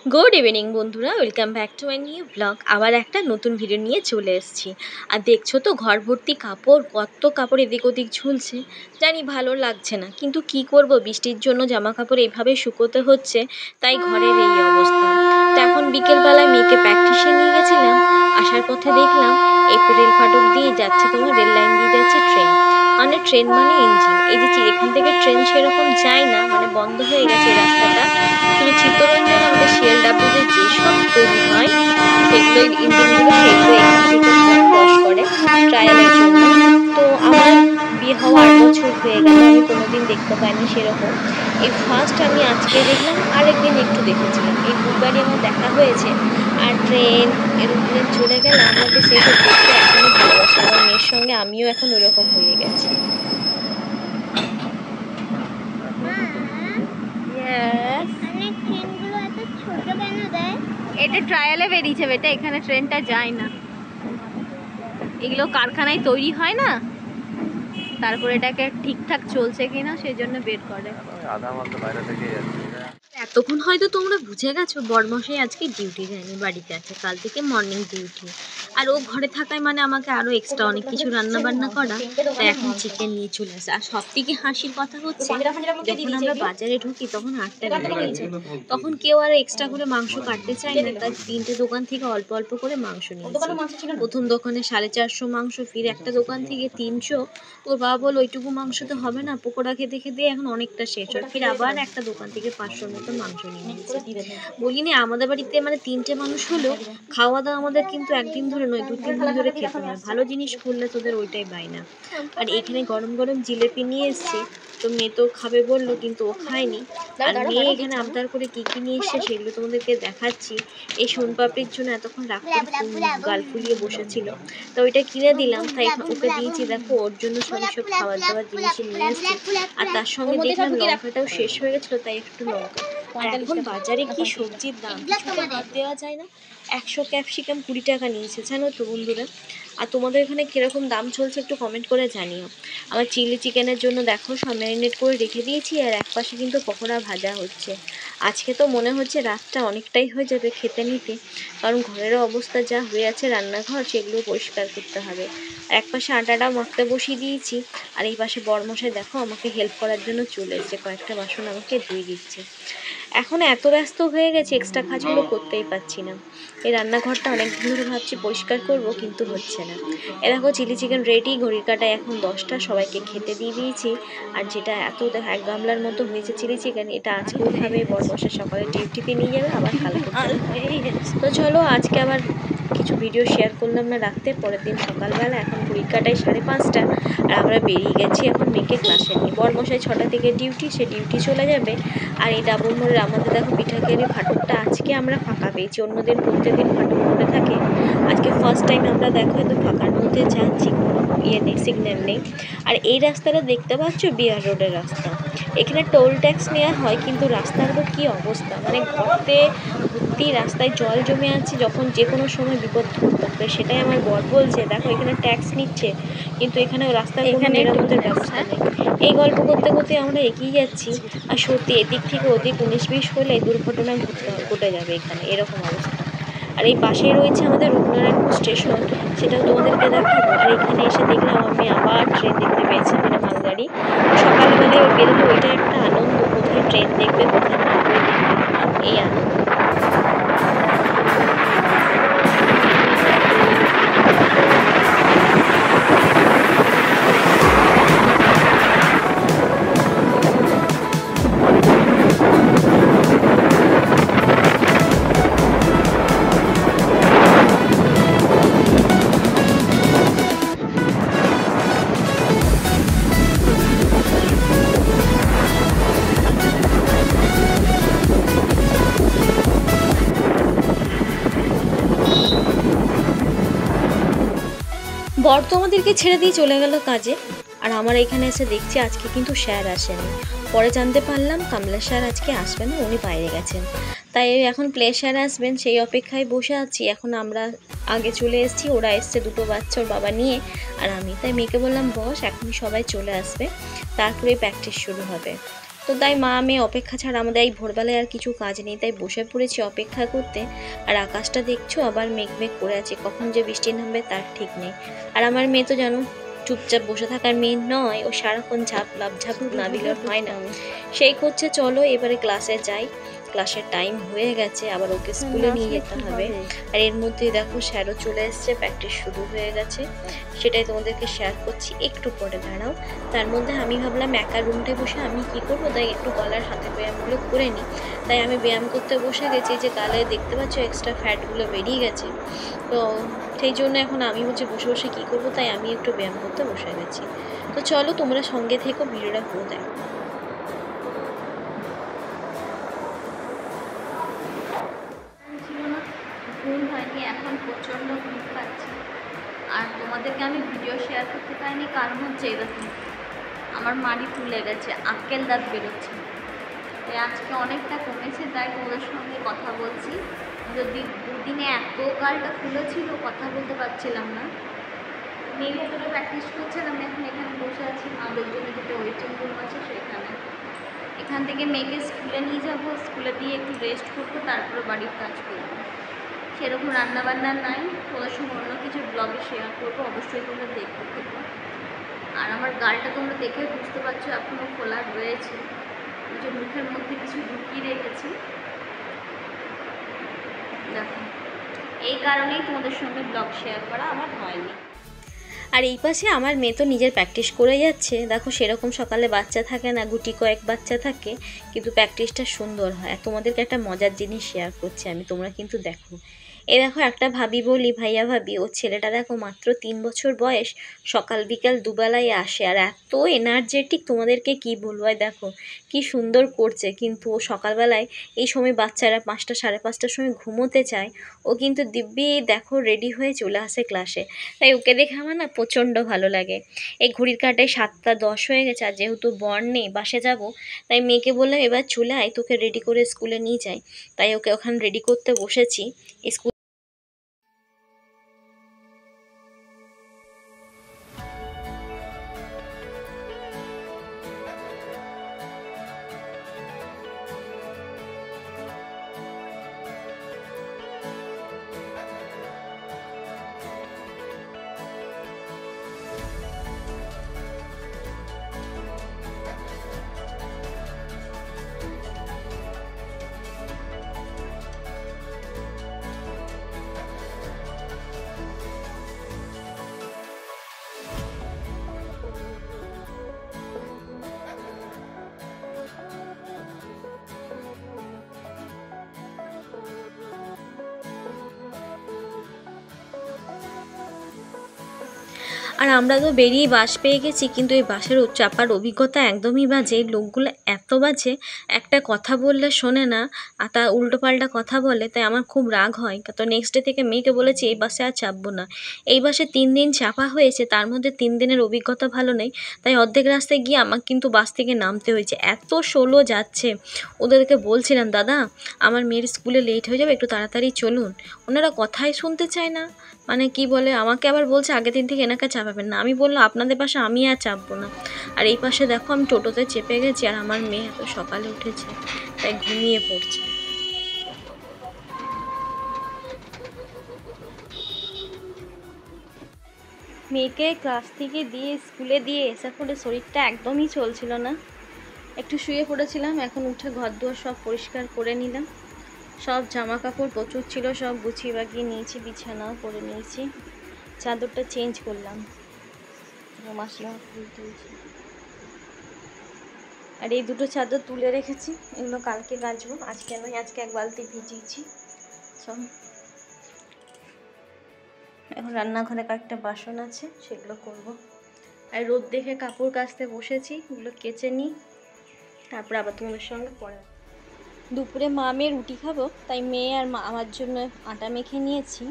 Good evening बंधुरा welcome back to my new blog आबार एक नतून भिडियो निये चले एसेछि और देखछो तो घर भर्ती कापड़ कत कापड़ एदिक ओदिक झुलछे जानी भालो लागछे ना किन्तु कि करब बिस्टिर जोन्नो जामा कापड़ एइभाবে शुकोते हच्छे ताई घरेर एई अवस्था। तो एखन बिकेल बेलाय मेयेके प्रैक्टिसे निये गेछिलाम आसार पथे देखलाम एप्रिल फाटक दिये जाच्छे तोमार रेल लाइन दिये जाच्छे ट्रेन माने ट्रेन माने इन्जिन এই যে এখান থেকে ট্রেন সেরকম যায় না মানে বন্ধ হয়ে গেছে রাস্তাটা শুধু চিত্তরঞ্জন আমাদের শিয়ালদাপুরে যেসব তৈরি হয় সেগুলো ইঞ্জিনগুলো সেগুলো এখান থেকে ক্রস করে ট্রায়ালের জন্য। তো আমার বিয়ে হওয়া 8 বছর হয়ে গেল আমি কোনোদিন দেখতে পাইনি সেরকম এই ফার্স্ট আমি আজকে দেখলাম আরেকদিন একটু দেখেছিলাম এই দুবারই আমার দেখা হয়েছে আর ট্রেন এরোপ্লেন চলে গেলে আমাদের সেসব দেখতে এখনও ভালোবাসা আমার মেয়ের সঙ্গে আমিও এখন ওরকম হয়ে গেছি। এটা ট্রায়ালে বেরিয়েছে বেটা এখানে ট্রেনটা যায় না এগুলো কারখানায় তৈরি হয় না তারপর এটাকে ঠিকঠাক চলছে কিনা সেই জন্য বের করে আধা মাস বাইরে থেকে যাচ্ছে। এতক্ষণ হয়তো তোমরা বুঝে গেছো বড়মশাই আজকে ডিউটি যায়নি বাড়িতে আছে কাল থেকে মর্নিং ডিউটি আর ও ঘরে থাকায় মানে আমাকে আরো এক্সট্রা অনেক কিছু রান্না বান্না করা তাই এখন চিকেন নিয়ে চলে আসে আর সব থেকে হাসির কথা হচ্ছে যখন আমরা বাজারে ঢুকি তখন 8টা বেজে গেছে তখন কেউ আর এক্সট্রা করে মাংস কাটতে চায় না তাই 3টে দোকান থেকে অল্প অল্প করে মাংস নিয়েছি প্রথম দোকানে 450 মাংস ফির একটা দোকান থেকে 300 ওর বাবা বল ওইটুকু মাংস তো হবে না পকোড়া খেতে খেতে এখন অনেকটা শেষ হয় ফির আবার একটা দোকান থেকে 500 মতো মাংস নিয়ে নিয়েছে বলিনি আমাদের বাড়িতে মানে 3টে মানুষ হলো খাওয়া দাওয়া আমাদের কিন্তু একদিন ধরে নয় 2-3 দিন ধরে খেতে হয় ভালো জিনিস করলে তোদের ওইটাই বায়না। আর এখানে গরম গরম জিলেপি নিয়ে এসছে তো মেয়ে তো খাবে বললো কিন্তু ও খায়নি আর মেয়ে এখানে আবদার করে কি কি নিয়ে এসছে সেগুলো তোমাদেরকে দেখাচ্ছি। এই সোনপাপড়ির জন্য এতক্ষণ রাগ গাল ফুলিয়ে বসেছিল তো ওইটা কিনে দিলাম তাই ওকে দিয়েছি দেখো ওর জন্য সব খাবার দাবার জিনিস নিয়ে এসছে আর তার সঙ্গে দেখলাম লঙ্কাটাও শেষ হয়ে গেছিলো তাই একটু লঙ্কা আর এখন বাজারে কি সবজির দাম কিছুতে হাত দেওয়া যায় না 100 ক্যাপসিকাম 20 টাকা নিয়েছে জানো তো বন্ধুরা। আর তোমাদের এখানে কীরকম দাম চলছে একটু কমেন্ট করে জানিও। আমার চিলি চিকেনের জন্য দেখো সব ম্যারিনেট করে রেখে দিয়েছি আর একপাশে কিন্তু পকোড়া ভাজা হচ্ছে আজকে তো মনে হচ্ছে রাতটা অনেকটাই হয়ে যাবে খেতে নিতে কারণ ঘরেরও অবস্থা যা হয়ে আছে রান্নাঘর সেগুলো পরিষ্কার করতে হবে আর একপাশে আটাটাও মাখতে বসিয়ে দিয়েছি আর এই পাশে বড়মশাই দেখো আমাকে হেল্প করার জন্য চলে এসেছে কয়েকটা বাসন আমাকে ধুয়ে দিচ্ছে। এখন এত ব্যস্ত হয়ে গেছে এক্সট্রা কাজগুলো করতেই পারছি না এই রান্নাঘরটা অনেক দিন ধরে ভাবছি পরিষ্কার করব কিন্তু হচ্ছে না। এ দেখো চিলি চিকেন রেডি ঘড়ির কাঁটায় এখন 10টা সবাইকে খেতে দিয়ে দিয়েছি আর যেটা এত এক গামলার মতো হয়েছে চিলি চিকেন এটা আজকেও খাবে বড়মশাই সকালে ডিউটিতে নিয়ে যাবে আবার কালকে তো চলো আজকে আবার কিছু ভিডিও শেয়ার করলাম না রাখতে পরের দিন সকালবেলা এখন ঘড়ির কাঁটায় 5:30 আর আমরা বেরিয়ে গেছি এখন মেয়েকে ক্লাসে নিয়ে বড়মশাই 6টা থেকে ডিউটি সে ডিউটি চলে যাবে আর এই ডাবর মোড়ের আমাদের দেখো পিঠাকেরি ফাটকটা আজকে আমরা ফাঁকা পেয়েছি অন্যদিন প্রত্যেকদিন ফাটক পড়ে থাকে আজকে ফার্স্ট টাইম আমরা দেখো এত ফাঁকার মধ্যে যাচ্ছি কোনো ইয়ে নেই সিগন্যাল নেই। আর এই রাস্তাটা দেখতে পাচ্ছ বিআর রোডের রাস্তা এখানে টোল ট্যাক্স নেওয়া হয় কিন্তু রাস্তার তো কী অবস্থা মানে ঘুরতে ভর্তি রাস্তায় জল জমে আছে যখন যে কোনো সময় বিপদ ঘটবে সেটাই আমার বর বলছে দেখো এখানে ট্যাক্স নিচ্ছে কিন্তু এখানে রাস্তার কোনো মেরামতের ব্যবস্থা নেই। এই গল্প করতে করতে আমরা এগিয়ে যাচ্ছি আর সত্যি এদিক থেকে ওদিক 19-20 হলে দুর্ঘটনা ঘটে যাবে এখানে এরকম অবস্থা। আর এই পাশেই রয়েছে আমাদের রূপনারায়ণপুর স্টেশন সেটাও তোমাদেরকে দেখাবো আর এখানে এসে দেখলাম আমি আবার ট্রেন দেখতে পেয়েছি মানে মালগাড়ি সকালবেলায় বেরোলে ওইটা একটা আনন্দ কোথায় ট্রেন দেখবে কোথায় মালগাড়ি দেখবে এই আনন্দ। বর তো আমাদেরকে ছেড়ে দিয়ে চলে গেল কাজে আর আমার এখানে এসে দেখছি আজকে কিন্তু স্যার আসেনি পরে জানতে পারলাম কামলা স্যার আজকে আসবেন না উনি বাইরে গেছেন তাই এখন প্লে স্যার আসবেন সেই অপেক্ষায় বসে আছি এখন আমরা আগে চলে এসেছি ওরা এসছে দুটো বাচ্চা ওর বাবা নিয়ে আর আমি তাই মেয়েকে বললাম বস এখনই সবাই চলে আসবে তারপরে প্র্যাকটিস শুরু হবে। তো তাই মা মেয়ে অপেক্ষা ছাড়া আমাদের এই ভোরবেলায় আর কিছু কাজ নেই, তাই বসে পড়েছি অপেক্ষা করতে। আর আকাশটা দেখছো আবার মেঘ মেঘ করে আছে, কখন যে বৃষ্টি নামবে তার ঠিক নেই। আর আমার মেয়ে তো জানো চুপচাপ বসে থাকার মেয়ে নয়, ও সারাক্ষণ ঝাপ না দিলে হয় না। সেই করছে চলো এবারে ক্লাসে যাই, ক্লাসের টাইম হয়ে গেছে, আবার ওকে স্কুলে নিয়ে যেতে হবে। আর এর মধ্যেই দেখো স্যারও চলে এসছে, প্র্যাকটিস শুরু হয়ে গেছে, সেটাই তোমাদেরকে শেয়ার করছি, একটু পরে দাঁড়াও। তার মধ্যে আমি ভাবলাম একা রুমটায় বসে আমি কি করবো, তাই একটু গলার হাতে ব্যায়ামগুলো করে নিই। তাই আমি ব্যায়াম করতে বসে গেছি, যে গালে দেখতে পাচ্ছ এক্সট্রা ফ্যাটগুলো বেরিয়ে গেছে, তো সেই জন্য এখন আমি বসে বসে কী করবো, তাই আমি একটু ব্যায়াম করতে বসে গেছি। তো চলো তোমরা সঙ্গে থেকো, ভিডিওটা পুরো দেখো। ঘুম হয়নি, এখন প্রচণ্ড ঘুম পাচ্ছি। আর তোমাদেরকে আমি ভিডিও শেয়ার করতে পারিনি, কারণ হচ্ছে এরকম আমার মাড়ি ফুলে গেছে, আক্কেল দাঁত বেরোচ্ছে। তাই আজকে অনেকটা কমেছে, তাই তোমাদের সঙ্গে কথা বলছি। যদি দুদিনে এত গালটা ফুলেছিল, কথা বলতে পারছিলাম না। মেয়ে ভেতরে প্র্যাকটিস করছেন, আমি এখন এখানে বসে আছি, আমাদের জন্য যেটা ওয়েটিং রুম আছে সেখানে। এখান থেকে মেয়েকে স্কুলে নিয়ে যাবো, স্কুলে দিয়ে একটু রেস্ট করবো, তারপরে বাড়ির কাজ করবো। সেরকম রান্নাবান্না নাই, তোদের সঙ্গে অন্য কিছু ব্লগে শেয়ার করবো, অবশ্যই তোমরা দেখতে থাকবো। আর আমার গালটা তোমরা দেখে বুঝতে পারছো এখনও খোলা রয়েছে, যে মুখের মধ্যে কিছু ঢুকিয়ে রেখেছি, দেখো এই কারণেই তোমাদের সঙ্গে ব্লগ শেয়ার করা আমার হয়নি। আর এই পাশে আমার মেয়ে তো নিজের প্র্যাকটিস করে যাচ্ছে, দেখো সেরকম সকালে বাচ্চা থাকে না, গুটি কয়েক বাচ্চা থাকে, কিন্তু প্র্যাকটিসটা সুন্দর হয়। তোমাদেরকে একটা মজার জিনিস শেয়ার করছি আমি, তোমরা কিন্তু দেখো। এই দেখো একটা ভাবি বলি, ভাইয়া ভাবি, ওর ছেলেটা দেখো মাত্র 3 বছর বয়স, সকাল বিকাল দুবেলায় আসে, আর এত এনার্জেটিক তোমাদেরকে কি বলবো। দেখো কি সুন্দর করছে, কিন্তু ও সকালবেলায় এই সময় বাচ্চারা 5টা সাড়ে 5টার সময় ঘুমোতে চায়, ও কিন্তু দিব্যি দেখো রেডি হয়ে চলে আসে ক্লাসে। তাই ওকে দেখে আমার না প্রচণ্ড ভালো লাগে। এই ঘড়ির কাঁটায় 7টা 10 হয়ে গেছে, আর যেহেতু বর নেই বাসে যাব, তাই মেয়েকে বললাম এবার চলে আয়, তোকে রেডি করে স্কুলে নিয়ে যাই। তাই ওকে ওখানে রেডি করতে বসেছি। স্কুল আর আমরা তো বেরিয়ে বাস পেয়ে গেছি, কিন্তু এই বাসের চাপার অভিজ্ঞতা একদমই বাজে। লোকগুলো এত বাজে, একটা কথা বললে শোনে না, আর তা উল্টোপাল্টা কথা বলে, তাই আমার খুব রাগ হয়। তো নেক্সট ডে থেকে মেয়েকে বলেছি এই বাসে আর চাপবো না। এই বাসে 3 দিন চাপা হয়েছে, তার মধ্যে 3 দিনের অভিজ্ঞতা ভালো নেই, তাই অর্ধেক রাস্তায় গিয়ে আমার কিন্তু বাস থেকে নামতে হয়েছে, এত স্লো যাচ্ছে। ওদেরকে বলছিলাম দাদা আমার মেয়ের স্কুলে লেট হয়ে যাবে, একটু তাড়াতাড়ি চলুন। ওনারা কথাই শুনতে চায় না, মানে কি বলে, আমাকে আবার বলছে আগের দিন থেকে এনাকে চাপাবেন না। আমি বললাম আপনাদের পাশে আমি আর চাপবো না। আর এই পাশে দেখো আমি টোটোতে চেপে গেছি, আর আমার মেয়ে এত সকালে উঠেছে, তাই ঘুমিয়ে পড়ছে। মেয়েকে ক্লাস থেকে দিয়ে স্কুলে দিয়ে এসে পরে শরীরটা একদমই চলছিল না, একটু শুয়ে পড়েছিলাম। এখন উঠে ঘর দুয়ার সব পরিষ্কার করে নিলাম, সব জামা কাপড় প্রচুর ছিল, সব গুছিয়ে বাগিয়ে নিয়েছি, বিছানাও করে নিয়েছি, চাদরটা চেঞ্জ করলাম, মাসিমা ফুল তুলছি। আর এই দুটো চাদর তুলে রেখেছি, এগুলো কালকে কাচবো, আজকে নয়, আজকে 1 বালতি ভিজিয়েছি সব। এখন রান্নাঘরে কয়েকটা বাসন আছে, সেগুলো করব। আর রোদ দেখে কাপড় কাচতে বসেছি, এগুলো কেচে নিই, তারপরে আবার তোমাদের সঙ্গে পরে। দুপুরে মা মেয়ে রুটি খাবো, তাই মেয়ে আর আমার জন্য আটা মেখে নিয়েছি।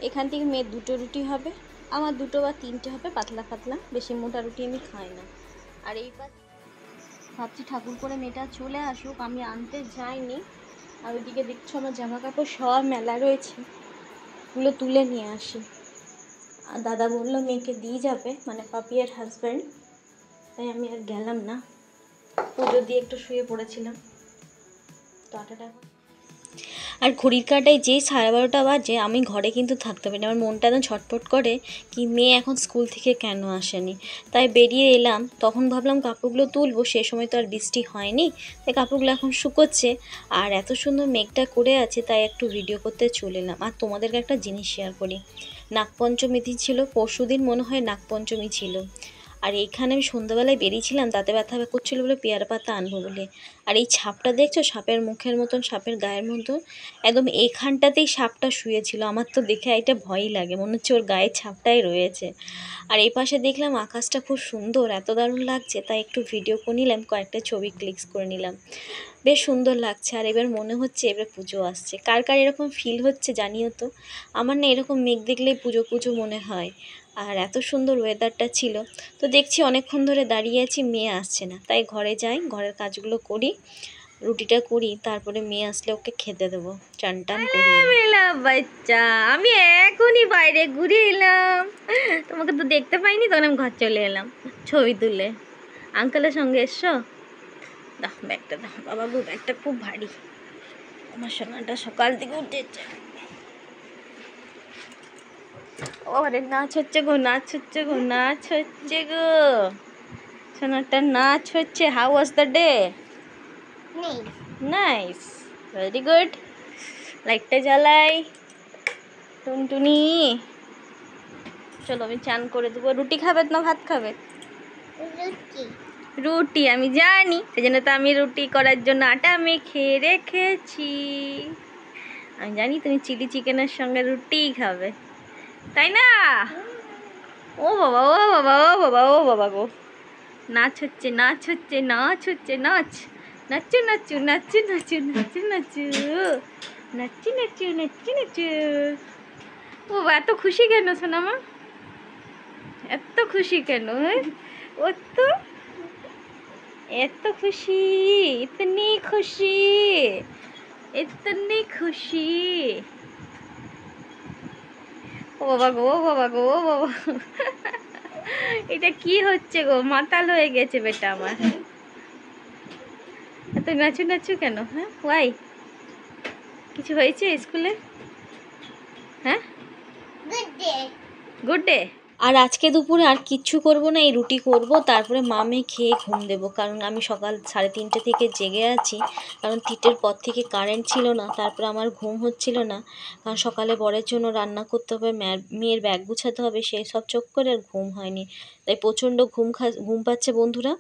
এখান থেকে মেয়ের 2টো রুটি হবে, আমার 2টো বা 3টে হবে, পাতলা পাতলা, বেশি মোটা রুটি আমি খাই না। আর এই ভাবছি ঠাকুর করে মেয়েটা চলে আসুক, আমি আনতে যাইনি। আর ওইদিকে দেখছো আমার জামা কাপড় সব মেলা রয়েছে, ওগুলো তুলে নিয়ে আসি। আর দাদা বললো মেয়েকে দিয়ে যাবে, মানে পাপিয়ার হাজব্যান্ড, তাই আমি আর গেলাম না। পুজো দিয়ে একটু শুয়ে পড়েছিলাম, তো 8টা। আর ঘড়ির কাঁটায় যেই 12:30 বাজে আমি ঘরে কিন্তু থাকতে পারি না, আমার মনটা একদম ছটফট করে কি মেয়ে এখন স্কুল থেকে কেন আসেনি। তাই বেরিয়ে এলাম, তখন ভাবলাম কাপড়গুলো তুলবো, সে সময় তো আর বৃষ্টি হয়নি, তাই কাপড়গুলো এখন শুকোচ্ছে। আর এত সুন্দর মেঘটা করে আছে, তাই একটু ভিডিও করতে চলে এলাম। আর তোমাদেরকে একটা জিনিস শেয়ার করি, নাগপঞ্চমী ছিল পরশুদিন, মনে হয় নাগপঞ্চমী ছিল। আর এইখানে আমি সন্ধ্যাবেলায় বেরিয়েছিলাম, দাঁতে ব্যথা করছিল বলে পেয়ারা পাতা আনবো বলে। আর এই ছাপটা দেখছো, সাপের মুখের মতন, সাপের গায়ের মতন, একদম এইখানটাতেই সাপটা শুয়েছিল। আমার তো দেখে এটা ভয়ই লাগে, মনে হচ্ছে ওর গায়ে ছাপটাই রয়েছে। আর এই পাশে দেখলাম আকাশটা খুব সুন্দর, এত দারুণ লাগছে, তাই একটু ভিডিও করে নিলাম, কয়েকটা ছবি ক্লিক করে নিলাম, বেশ সুন্দর লাগছে। আর এবার মনে হচ্ছে এবার পুজো আসছে। কার কার এরকম ফিল হচ্ছে জানিও তো। আমার না এরকম মেঘ দেখলেই পুজো পুজো মনে হয়। আর এত সুন্দর ওয়েদারটা ছিল, তো দেখছি অনেকক্ষণ ধরে দাঁড়িয়ে আছি, মেয়ে আসছে না, তাই ঘরে যাই, ঘরের কাজগুলো করি, রুটিটা করি, তারপরে মেয়ে আসলে ওকে খেতে দেবো, চান টান করি। বাচ্চা, আমি এখনই বাইরে ঘুরে এলাম, তোমাকে তো দেখতে পাইনি, তখন আমি ঘর চলে এলাম ছবি তুলে। আঙ্কেলের সঙ্গে এসছো? দাও ব্যাগটা, দাও বাবা, ব্যাগটা খুব ভারী, আমার সোনাটা সকাল থেকে উঠেছে। ওরে নাচ হচ্ছে গো, নাচ হচ্ছে গো, নাচ হচ্ছে গো, সোনাটা নাচ হচ্ছে। How was the day? Nice, very good. লাইটটা জ্বালাই, টুনটুনি। চলো আমি চান করে দেবো। রুটি খাবে না ভাত খাবে? রুটি, আমি জানি, সেই জন্য তো আমি রুটি করার জন্য আটা মেখে রেখেছি। আমি জানি তুমি চিলি চিকেনের সঙ্গে রুটি খাবে, তাই না? ও বাবা, ও বাবা, ও বাবা, ও বাবা গো, নাচ হচ্ছে, নাচ হচ্ছে, নাচ হচ্ছে, নাচ, নাচু নাচু, নাচু নাচু, নাচু নাচু, নাচু নাচু, নাচু নাচু। ও এত খুশি কেন সোনামা, এত খুশি কেন? ও তো এত খুশি, ইতনি খুশি, ইতনি খুশি। ও বাবা গো, ও বাবা গো, ও বাবা, এটা কি হচ্ছে গো, মাতাল হয়ে গেছে বেটা আমার। এত নাচু নাচু কেন? হ্যাঁ, ওয়াই, কিছু হয়েছে স্কুলে? হ্যাঁ, গুড ডে, গুড ডে। আর আজকে দুপুরে আর কিচ্ছু করব না, এই রুটি করব, তারপরে মামে খেয়ে ঘুম দেব, কারণ আমি সকাল 3:30 থেকে জেগে আছি, কারণ 3টের পর থেকে কারেন্ট ছিল না, তারপরে আমার ঘুম হচ্ছিল না, কারণ সকালে বরের জন্য রান্না করতে হবে, মেয়ের ব্যাগ গুছাতে হবে, সেই সব চক্করে আর ঘুম হয়নি, তাই প্রচণ্ড ঘুম পাচ্ছে বন্ধুরা।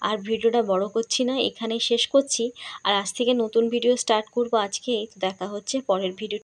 আর ভিডিওটা বড় করছি না, এখানেই শেষ করছি। আর আজ থেকে নতুন ভিডিও স্টার্ট করব আজকেই, দেখা হচ্ছে পরের ভিডিও।